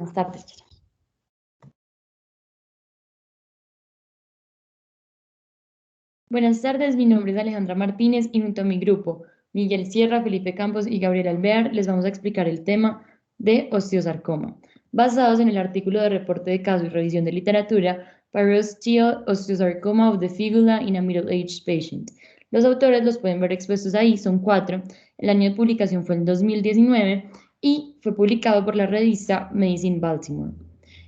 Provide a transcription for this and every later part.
Buenas tardes. Buenas tardes, mi nombre es Alejandra Martínez y junto a mi grupo, Miguel Sierra, Felipe Campos y Gabriel Alvear, les vamos a explicar el tema de osteosarcoma, basados en el artículo de reporte de caso y revisión de literatura Parosteal Osteosarcoma of the Fibula in a Middle-Aged Patient. Los autores los pueden ver expuestos ahí, son 4. El año de publicación fue en 2019 y fue publicado por la revista Medicine Baltimore.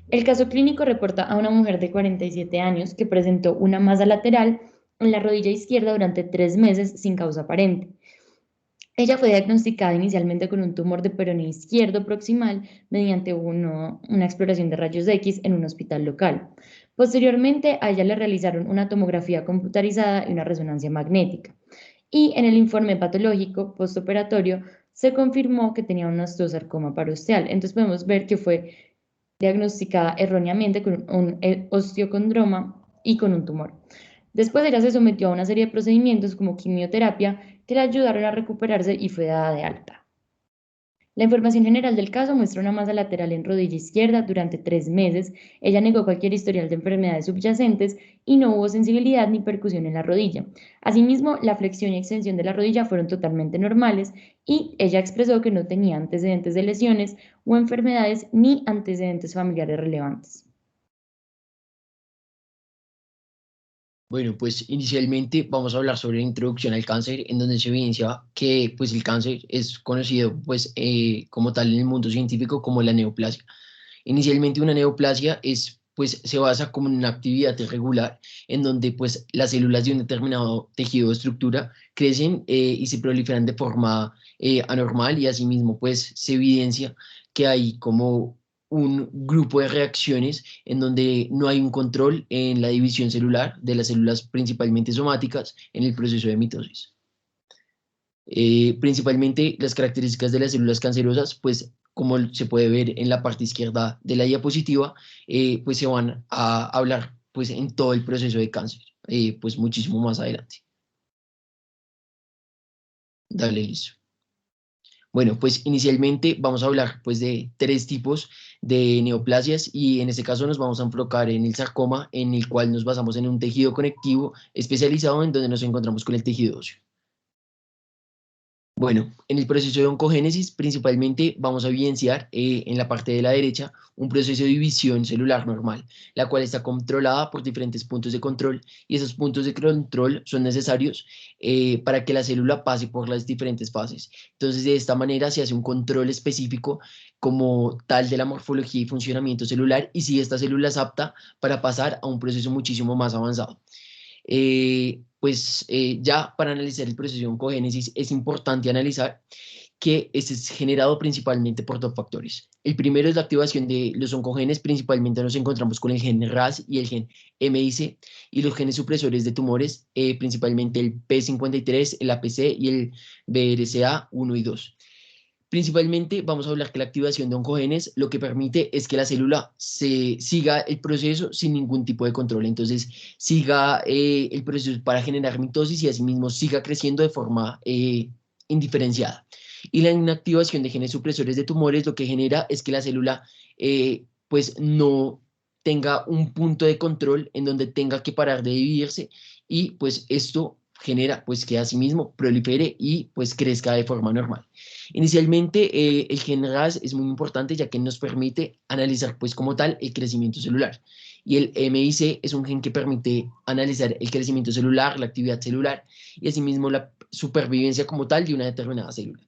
El caso clínico reporta a una mujer de 47 años que presentó una masa lateral en la rodilla izquierda durante 3 meses sin causa aparente. Ella fue diagnosticada inicialmente con un tumor de peroné izquierdo proximal mediante una exploración de rayos X en un hospital local. Posteriormente, a ella le realizaron una tomografía computarizada y una resonancia magnética. Y en el informe patológico postoperatorio se confirmó que tenía un osteosarcoma parosteal. Entonces podemos ver que fue diagnosticada erróneamente con un osteocondroma y con un tumor. Después ella se sometió a una serie de procedimientos como quimioterapia que le ayudaron a recuperarse y fue dada de alta. La información general del caso muestra una masa lateral en rodilla izquierda durante 3 meses. Ella negó cualquier historial de enfermedades subyacentes y no hubo sensibilidad ni percusión en la rodilla. Asimismo, la flexión y extensión de la rodilla fueron totalmente normales y ella expresó que no tenía antecedentes de lesiones o enfermedades ni antecedentes familiares relevantes. Bueno, pues inicialmente vamos a hablar sobre la introducción al cáncer, en donde se evidencia que pues el cáncer es conocido pues como tal en el mundo científico como la neoplasia. Inicialmente una neoplasia es pues se basa como en una actividad irregular en donde pues las células de un determinado tejido o estructura crecen y se proliferan de forma anormal y asimismo pues se evidencia que hay como un grupo de reacciones en donde no hay un control en la división celular de las células principalmente somáticas en el proceso de mitosis. Principalmente las características de las células cancerosas, pues como se puede ver en la parte izquierda de la diapositiva, pues se van a hablar pues en todo el proceso de cáncer, pues muchísimo más adelante. Dale, listo. Bueno, pues inicialmente vamos a hablar pues de 3 tipos de neoplasias y en este caso nos vamos a enfocar en el sarcoma, en el cual nos basamos en un tejido conectivo especializado en donde nos encontramos con el tejido óseo. Bueno, en el proceso de oncogénesis principalmente vamos a evidenciar en la parte de la derecha un proceso de división celular normal, la cual está controlada por diferentes puntos de control y esos puntos de control son necesarios para que la célula pase por las diferentes fases. Entonces, de esta manera se hace un control específico como tal de la morfología y funcionamiento celular y si esta célula es apta para pasar a un proceso muchísimo más avanzado. Ya para analizar el proceso de oncogénesis es importante analizar que este es generado principalmente por 2 factores. El primero es la activación de los oncogenes, principalmente nos encontramos con el gen RAS y el gen MIC, y los genes supresores de tumores, principalmente el P53, el APC y el BRCA1 y 2. Principalmente vamos a hablar que la activación de oncogenes lo que permite es que la célula se siga el proceso sin ningún tipo de control. Entonces, siga el proceso para generar mitosis y asimismo siga creciendo de forma indiferenciada. Y la inactivación de genes supresores de tumores lo que genera es que la célula pues no tenga un punto de control en donde tenga que parar de dividirse y pues esto genera pues que asimismo prolifere y pues crezca de forma normal. Inicialmente, el gen RAS es muy importante ya que nos permite analizar pues como tal el crecimiento celular. Y el MIC es un gen que permite analizar el crecimiento celular, la actividad celular y asimismo la supervivencia como tal de una determinada célula.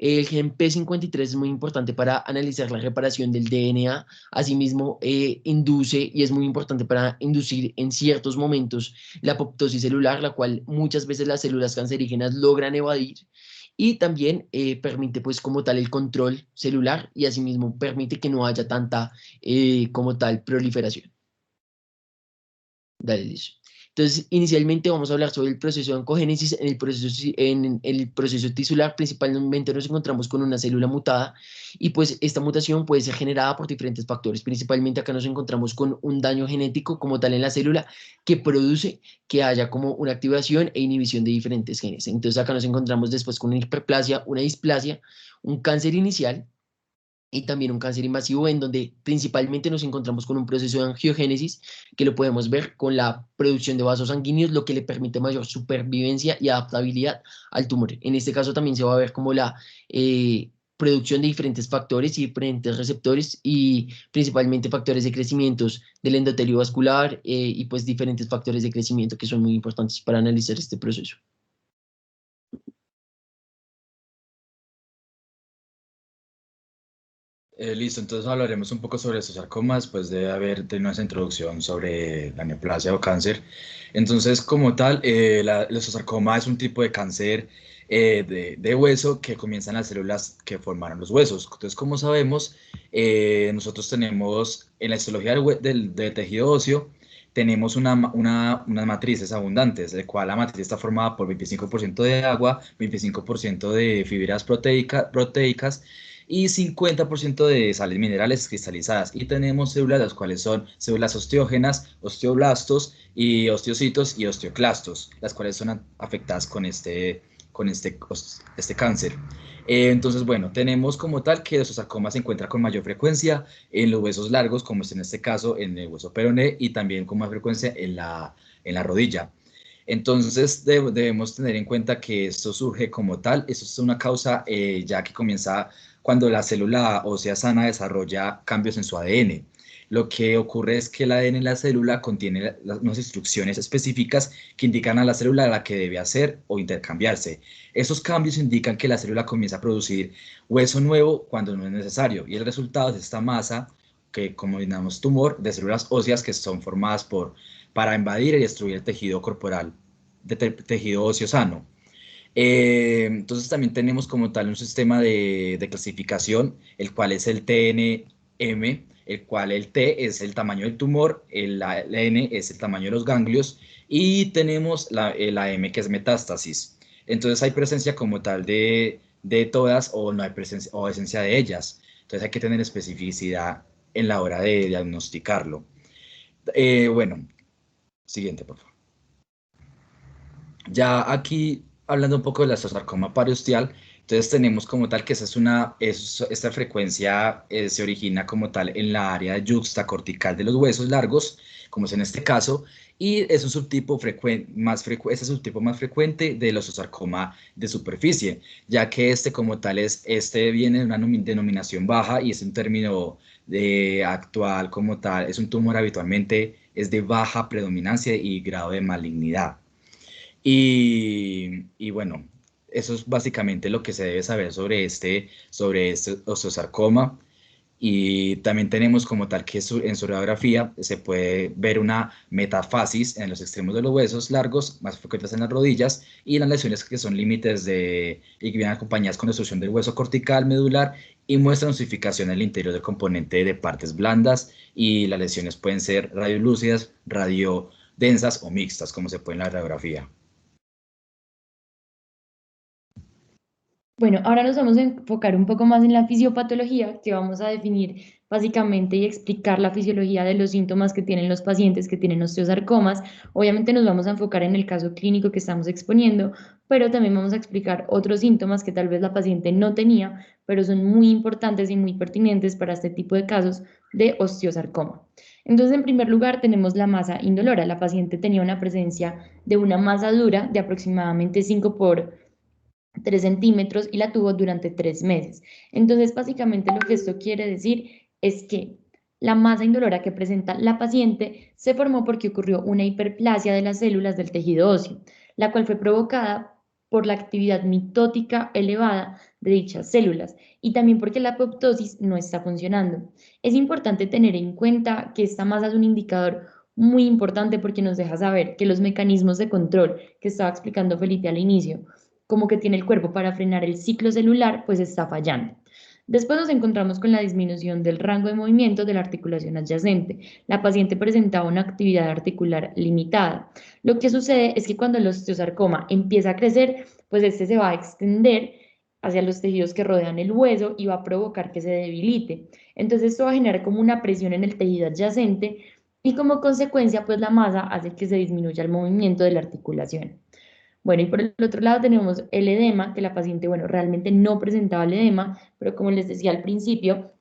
El gen P53 es muy importante para analizar la reparación del DNA, asimismo induce y es muy importante para inducir en ciertos momentos la apoptosis celular, la cual muchas veces las células cancerígenas logran evadir y también permite pues como tal el control celular y asimismo permite que no haya tanta como tal proliferación. Dale, listo. Entonces, inicialmente vamos a hablar sobre el proceso de oncogénesis. En el proceso tisular, principalmente nos encontramos con una célula mutada y pues esta mutación puede ser generada por diferentes factores. Principalmente acá nos encontramos con un daño genético como tal en la célula que produce que haya como una activación e inhibición de diferentes genes. Entonces acá nos encontramos después con una hiperplasia, una displasia, un cáncer inicial y también un cáncer invasivo en donde principalmente nos encontramos con un proceso de angiogénesis que lo podemos ver con la producción de vasos sanguíneos, lo que le permite mayor supervivencia y adaptabilidad al tumor. En este caso también se va a ver como la producción de diferentes factores y diferentes receptores y principalmente factores de crecimiento del endotelio vascular y pues diferentes factores de crecimiento que son muy importantes para analizar este proceso. Listo, entonces hablaremos un poco sobre estos sarcomas, después de haber tenido nuestra introducción sobre la neoplasia o cáncer. Entonces, como tal, el osteosarcoma es un tipo de cáncer de hueso que comienzan las células que formaron los huesos. Entonces, como sabemos, nosotros tenemos en la histología del tejido óseo, tenemos unas matrices abundantes, de cual la matriz está formada por 25% de agua, 25% de fibras proteicas y 50% de sales minerales cristalizadas. Y tenemos células, las cuales son células osteógenas, osteoblastos y osteocitos y osteoclastos, las cuales son afectadas con este cáncer. Entonces, bueno, tenemos como tal que el osteosarcoma se encuentra con mayor frecuencia en los huesos largos, como es en este caso en el hueso peroné, y también con más frecuencia en la rodilla. Entonces debemos tener en cuenta que esto surge como tal, esto es una causa ya que comienza cuando la célula ósea sana desarrolla cambios en su ADN. Lo que ocurre es que el ADN en la célula contiene unas instrucciones específicas que indican a la célula la que debe hacer o intercambiarse. Esos cambios indican que la célula comienza a producir hueso nuevo cuando no es necesario y el resultado es esta masa que, como denominamos tumor, de células óseas que son formadas para invadir y destruir el tejido corporal, tejido óseo sano. Entonces también tenemos como tal un sistema de clasificación, el cual es el TNM, el cual el T es el tamaño del tumor, la N es el tamaño de los ganglios y tenemos la M que es metástasis. Entonces hay presencia como tal de todas o no hay presencia o esencia de ellas. Entonces hay que tener especificidad en la hora de diagnosticarlo. Bueno, siguiente, por favor. Ya aquí, hablando un poco del osteosarcoma pariosteal, entonces tenemos como tal que esta frecuencia se origina como tal en la área yuxtacortical de los huesos largos, como es en este caso, y es un subtipo es el subtipo más frecuente del osteosarcoma de superficie, ya que este como tal este viene de una denominación baja y es un término actual como tal, es un tumor habitualmente es de baja predominancia y grado de malignidad. Y bueno, eso es básicamente lo que se debe saber sobre este osteosarcoma. Y también tenemos como tal que en su radiografía se puede ver una metafasis en los extremos de los huesos largos, más frecuentes en las rodillas, y las lesiones que son límites y que vienen acompañadas con destrucción del hueso cortical medular y muestran osificación en el interior del componente de partes blandas, y las lesiones pueden ser radiolúcidas, radiodensas o mixtas, como se puede en la radiografía. Bueno, ahora nos vamos a enfocar un poco más en la fisiopatología, que vamos a definir básicamente y explicar la fisiología de los síntomas que tienen los pacientes que tienen osteosarcomas. Obviamente nos vamos a enfocar en el caso clínico que estamos exponiendo, pero también vamos a explicar otros síntomas que tal vez la paciente no tenía, pero son muy importantes y muy pertinentes para este tipo de casos de osteosarcoma. Entonces, en primer lugar, tenemos la masa indolora. La paciente tenía una presencia de una masa dura de aproximadamente 5 por 3 centímetros y la tuvo durante 3 meses. Entonces, básicamente lo que esto quiere decir es que la masa indolora que presenta la paciente se formó porque ocurrió una hiperplasia de las células del tejido óseo, la cual fue provocada por la actividad mitótica elevada de dichas células y también porque la apoptosis no está funcionando. Es importante tener en cuenta que esta masa es un indicador muy importante porque nos deja saber que los mecanismos de control que estaba explicando Felipe al inicio, como que tiene el cuerpo para frenar el ciclo celular, pues está fallando. Después nos encontramos con la disminución del rango de movimiento de la articulación adyacente. La paciente presentaba una actividad articular limitada. Lo que sucede es que cuando el osteosarcoma empieza a crecer, pues este se va a extender hacia los tejidos que rodean el hueso y va a provocar que se debilite. Entonces esto va a generar como una presión en el tejido adyacente y como consecuencia, pues la masa hace que se disminuya el movimiento de la articulación. Bueno, y por el otro lado tenemos el edema, que la paciente, bueno, realmente no presentaba el edema, pero como les decía al principio,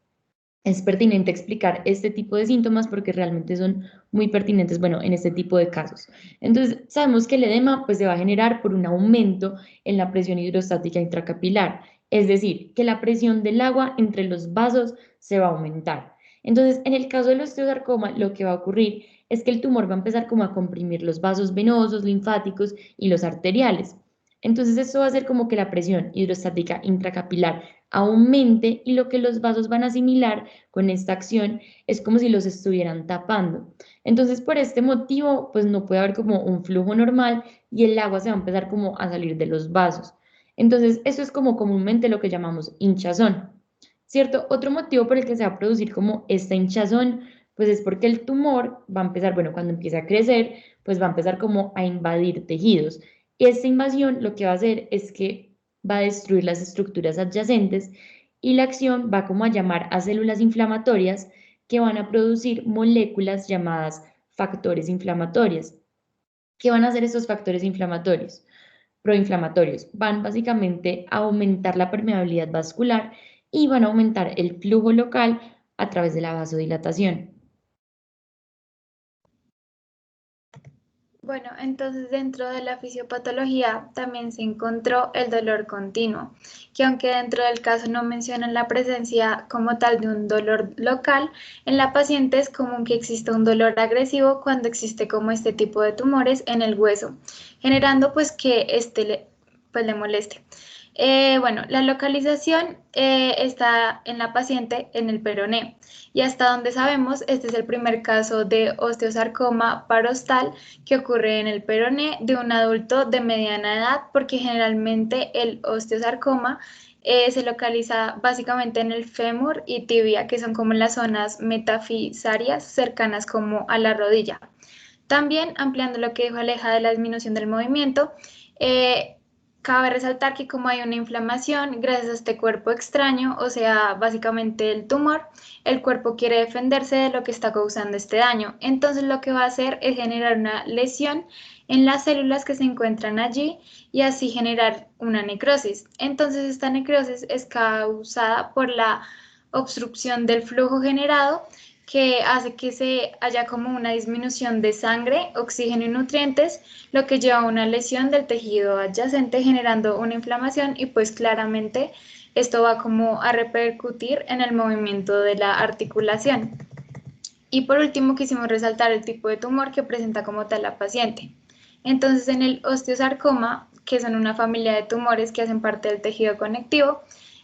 es pertinente explicar este tipo de síntomas porque realmente son muy pertinentes, bueno, en este tipo de casos. Entonces, sabemos que el edema pues se va a generar por un aumento en la presión hidrostática intracapilar, es decir, que la presión del agua entre los vasos se va a aumentar. Entonces, en el caso del osteosarcoma, lo que va a ocurrir es que el tumor va a empezar como a comprimir los vasos venosos, linfáticos y los arteriales. Entonces, esto va a hacer como que la presión hidrostática intracapilar aumente y lo que los vasos van a asimilar con esta acción es como si los estuvieran tapando. Entonces, por este motivo, pues no puede haber como un flujo normal y el agua se va a empezar como a salir de los vasos. Entonces, eso es como comúnmente lo que llamamos hinchazón, ¿cierto? Otro motivo por el que se va a producir como esta hinchazón, pues es porque el tumor va a empezar, bueno, cuando empieza a crecer, pues va a empezar como a invadir tejidos. Y esta invasión lo que va a hacer es que va a destruir las estructuras adyacentes y la acción va como a llamar a células inflamatorias que van a producir moléculas llamadas factores inflamatorios. ¿Qué van a hacer estos factores inflamatorios? Proinflamatorios. Van básicamente a aumentar la permeabilidad vascular y van a aumentar el flujo local a través de la vasodilatación. Bueno, entonces dentro de la fisiopatología también se encontró el dolor continuo, que aunque dentro del caso no mencionan la presencia como tal de un dolor local, en la paciente es común que exista un dolor agresivo cuando existe como este tipo de tumores en el hueso, generando pues que pues le moleste. Bueno, la localización está en la paciente en el peroné y hasta donde sabemos este es el primer caso de osteosarcoma parostal que ocurre en el peroné de un adulto de mediana edad porque generalmente el osteosarcoma se localiza básicamente en el fémur y tibia, que son como las zonas metafisarias cercanas como a la rodilla. También, ampliando lo que dijo Aleja de la disminución del movimiento, cabe resaltar que como hay una inflamación gracias a este cuerpo extraño, o sea, básicamente el tumor, el cuerpo quiere defenderse de lo que está causando este daño. Entonces lo que va a hacer es generar una lesión en las células que se encuentran allí y así generar una necrosis. Entonces esta necrosis es causada por la obstrucción del flujo generado que hace que se haya como una disminución de sangre, oxígeno y nutrientes, lo que lleva a una lesión del tejido adyacente generando una inflamación y pues claramente esto va como a repercutir en el movimiento de la articulación. Y por último quisimos resaltar el tipo de tumor que presenta como tal la paciente. Entonces en el osteosarcoma, que son una familia de tumores que hacen parte del tejido conectivo,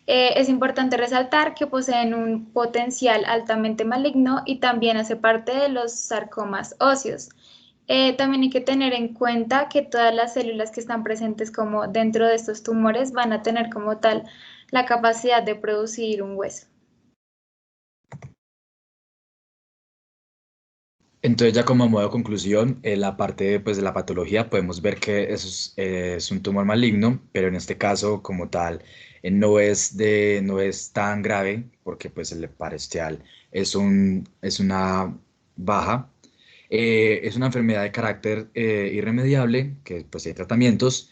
es importante resaltar que poseen un potencial altamente maligno y también hace parte de los sarcomas óseos. También hay que tener en cuenta que todas las células que están presentes como dentro de estos tumores van a tener como tal la capacidad de producir un hueso. Entonces, ya como a modo de conclusión, en la parte pues, de la patología podemos ver que es un tumor maligno, pero en este caso, como tal, no es tan grave porque pues, el parestial es una baja. Es una enfermedad de carácter irremediable, que pues hay tratamientos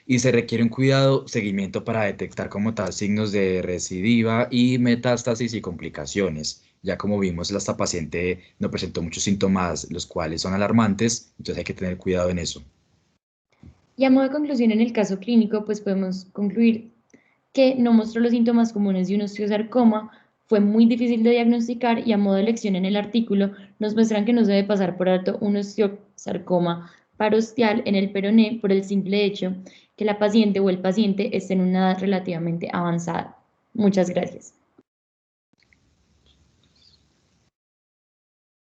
y se requiere un cuidado, seguimiento para detectar como tal signos de recidiva y metástasis y complicaciones. Ya como vimos, esta paciente no presentó muchos síntomas, los cuales son alarmantes, entonces hay que tener cuidado en eso. Y a modo de conclusión, en el caso clínico, pues podemos concluir que no mostró los síntomas comunes de un osteosarcoma, fue muy difícil de diagnosticar y a modo de lección en el artículo nos muestran que no se debe pasar por alto un osteosarcoma parostial en el peroné por el simple hecho que la paciente o el paciente esté en una edad relativamente avanzada. Muchas gracias.